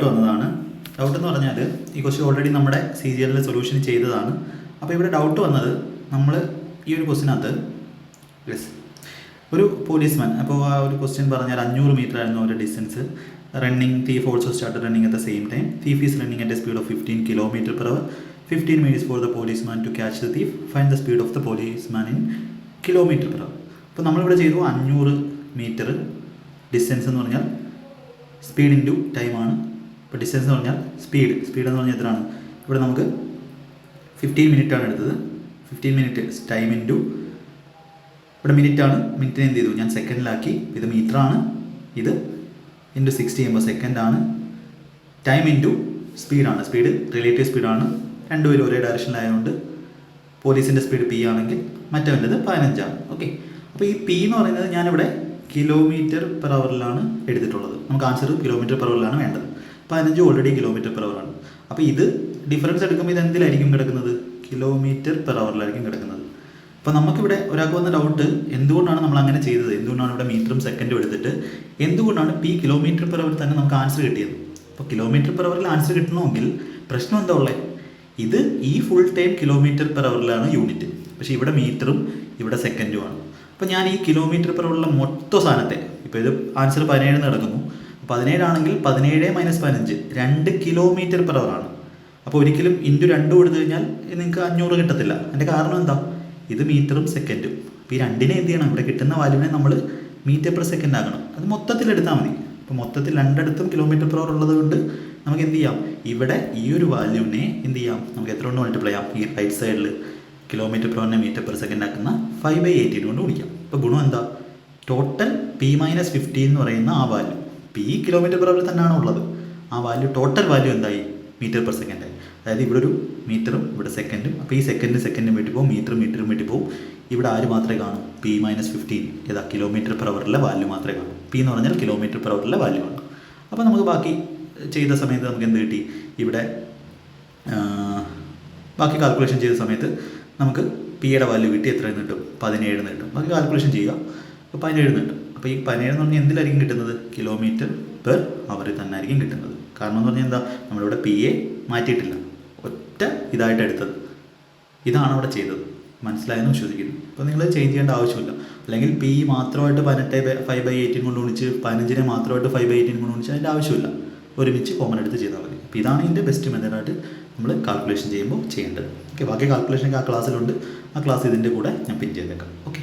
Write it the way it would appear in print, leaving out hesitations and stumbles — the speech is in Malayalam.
വന്നതാണ്. ഡൗട്ട് എന്ന് പറഞ്ഞാൽ ഈ ക്വസ്റ്റ്യൻ ഓൾറെഡി നമ്മുടെ CGL സൊല്യൂഷൻ ചെയ്തതാണ്. അപ്പോൾ ഇവിടെ ഡൗട്ട് വന്നത് നമ്മൾ ഈ ഒരു ക്വസ്റ്റിനകത്ത് ഒരു പോലീസ്മാൻ, അപ്പോൾ ആ ഒരു ക്വസ്റ്റ്യൻ പറഞ്ഞാൽ 500 മീറ്റർ ആയിരുന്നു അവരുടെ distance. Running thief also start running at the same time. Thief is running at a speed of 15 km/h. 15 minutes for the policeman to catch the thief. Find the speed of the policeman in km/h. അപ്പോൾ നമ്മളിവിടെ ചെയ്തു 500 മീറ്റർ ഡിസ്റ്റൻസ് എന്ന് പറഞ്ഞാൽ സ്പീഡ് ഇൻറ്റു ടൈമാണ്. ഇപ്പോൾ ഡിസ്റ്റൻസ് എന്ന് പറഞ്ഞാൽ സ്പീഡ് എന്ന് പറഞ്ഞാൽ എത്രയാണ്? ഇവിടെ നമുക്ക് 15 മിനിറ്റാണ് എടുത്തത്. 15 മിനിറ്റ് ടൈം ഇൻറ്റു ഇവിടെ മിനിറ്റാണ്. മിനിറ്റിന് എന്ത് ചെയ്തു? ഞാൻ സെക്കൻഡിലാക്കി. ഇത് മീറ്ററാണ്. ഇത് ഇൻറ്റു 60 ചെയ്യുമ്പോൾ സെക്കൻഡാണ്. ടൈം ഇൻറ്റു സ്പീഡാണ്. സ്പീഡ് റിലേറ്റീവ് സ്പീഡാണ്. രണ്ടുപേരും ഒരേ ഡയറക്ഷനിലായതുകൊണ്ട് പോലീസിൻ്റെ സ്പീഡ് P ആണെങ്കിൽ മറ്റവൻ്റെത് 15 ആണ്. ഓക്കെ, അപ്പോൾ ഈ P എന്ന് പറയുന്നത് ഞാനിവിടെ km/h എടുത്തിട്ടുള്ളത്. നമുക്ക് ആൻസർ km/h വേണ്ടത്. 15 ഓൾറെഡി km/h ആണ്. അപ്പോൾ ഇത് ഡിഫറൻസ് എടുക്കുമ്പോൾ ഇത് എന്തിലായിരിക്കും കിടക്കുന്നത്? km/h കിടക്കുന്നത്. അപ്പോൾ നമുക്കിവിടെ ഒരാൾക്ക് വന്ന ഡൗട്ട്, എന്തുകൊണ്ടാണ് നമ്മൾ അങ്ങനെ ചെയ്തത്? എന്തുകൊണ്ടാണ് ഇവിടെ മീറ്ററും സെക്കൻഡും എടുത്തിട്ട് എന്തുകൊണ്ടാണ് P km/h തന്നെ നമുക്ക് ആൻസർ കിട്ടിയത്? അപ്പോൾ km/h ആൻസർ കിട്ടണമെങ്കിൽ പ്രശ്നം എന്താ ഉള്ളത്? ഇത് ഈ ഫുൾ ടൈം km/h യൂണിറ്റ്, പക്ഷേ ഇവിടെ മീറ്ററും ഇവിടെ സെക്കൻഡുമാണ്. അപ്പോൾ ഞാൻ ഈ km/h മൊത്തം സാധനത്തെ, ഇപ്പോൾ ഇത് ആൻസർ 17 നടക്കുന്നു. 17 ആണെങ്കിൽ 17 - 15 2 km/h ആണ്. അപ്പോൾ ഒരിക്കലും ഇൻറ്റു 2 കൊടുത്തു കഴിഞ്ഞാൽ നിങ്ങൾക്ക് 500 കിട്ടത്തില്ല. അതിൻ്റെ കാരണം എന്താ? ഇത് മീറ്ററും സെക്കൻഡും. അപ്പോൾ ഈ രണ്ടിനെ എന്ത് ചെയ്യണം? ഇവിടെ കിട്ടുന്ന വാല്യൂവിനെ നമ്മൾ m/s ആക്കണം. അത് മൊത്തത്തിൽ എടുത്താൽ മതി. അപ്പോൾ മൊത്തത്തിൽ രണ്ടിടത്തും km/h ഉള്ളത് കൊണ്ട് നമുക്ക് എന്ത് ചെയ്യാം? ഇവിടെ ഈ ഒരു വാല്യൂവിനെ എന്ത് ചെയ്യാം? നമുക്ക് എത്ര കൊണ്ട് മൾട്ടിപ്ലൈ ചെയ്യാം? ഈ റൈറ്റ് സൈഡിൽ km/h m/s ആക്കുന്ന 5/18 കൊണ്ട് ഗുണിക്കാം. ഇപ്പോൾ ഗുണം എന്താ? ടോട്ടൽ P - 15 എന്ന് പറയുന്ന ആ വാല്യൂ, P km/h തന്നെയാണ് ഉള്ളത്. ആ വാല്യൂ ടോട്ടൽ വാല്യൂ എന്തായി? m/s ആയി. അതായത് ഇവിടെ ഒരു മീറ്ററും ഇവിടെ സെക്കൻഡും. അപ്പോൾ ഈ സെക്കൻഡും വീട്ടിൽ പോകും, മീറ്ററും വീട്ടിൽ പോകും. ഇവിടെ ആര് മാത്രമേ കാണൂ? P - 15 ഏതാ? km/h വാല്യൂ മാത്രമേ കാണൂ. P എന്ന് പറഞ്ഞാൽ km/h വാല്യൂ ആണ്. അപ്പോൾ നമുക്ക് ബാക്കി ചെയ്ത സമയത്ത് നമുക്ക് എന്ത് കിട്ടി? ഇവിടെ ബാക്കി കാൽക്കുലേഷൻ ചെയ്ത സമയത്ത് നമുക്ക് Pയുടെ വാല്യൂ കിട്ടി. എത്ര കിട്ടും? 17 കിട്ടും. ബാക്കി കാൽക്കുലേഷൻ ചെയ്യുക. അപ്പോൾ 17 കിട്ടും. അപ്പോൾ ഈ 17 എന്ന് പറഞ്ഞാൽ എന്തിലായിരിക്കും കിട്ടുന്നത്? km/h തന്നെ ആയിരിക്കും കിട്ടുന്നത്. കാരണം എന്ന് പറഞ്ഞാൽ എന്താ? നമ്മളിവിടെ Pയെ മാറ്റിയിട്ടില്ല, ഒറ്റ ഇതായിട്ട് എടുത്തത്. ഇതാണ് അവിടെ ചെയ്തത്. മനസ്സിലായെന്ന് വിശ്വസിക്കുന്നു. അപ്പോൾ നിങ്ങൾ ചേഞ്ച് ചെയ്യേണ്ട ആവശ്യമില്ല. അല്ലെങ്കിൽ P മാത്രമായിട്ട് 5/18 കൊണ്ട് ഗുണിച്ച് 15 മാത്രമായിട്ട് 5/18 കൊണ്ട് ഗുണിച്ച് അതിൻ്റെ ആവശ്യമില്ല. ഒരുമിച്ച് കോമൺ എടുത്ത് ചെയ്താൽ മതി. അപ്പോൾ ഇതാണ് ഇതിൻ്റെ ബെസ്റ്റ് മെത്തേഡായിട്ട് നമ്മൾ കാൽക്കുലേഷൻ ചെയ്യുമ്പോൾ ചെയ്യേണ്ടത്. ഓക്കെ, ബാക്കി കാൽക്കുലേഷനൊക്കെ ആ ക്ലാസ്സിലുണ്ട്. ആ ക്ലാസ് ഇതിൻ്റെ കൂടെ ഞാൻ പിൻ ചെയ്തേക്കാം. ഓക്കെ.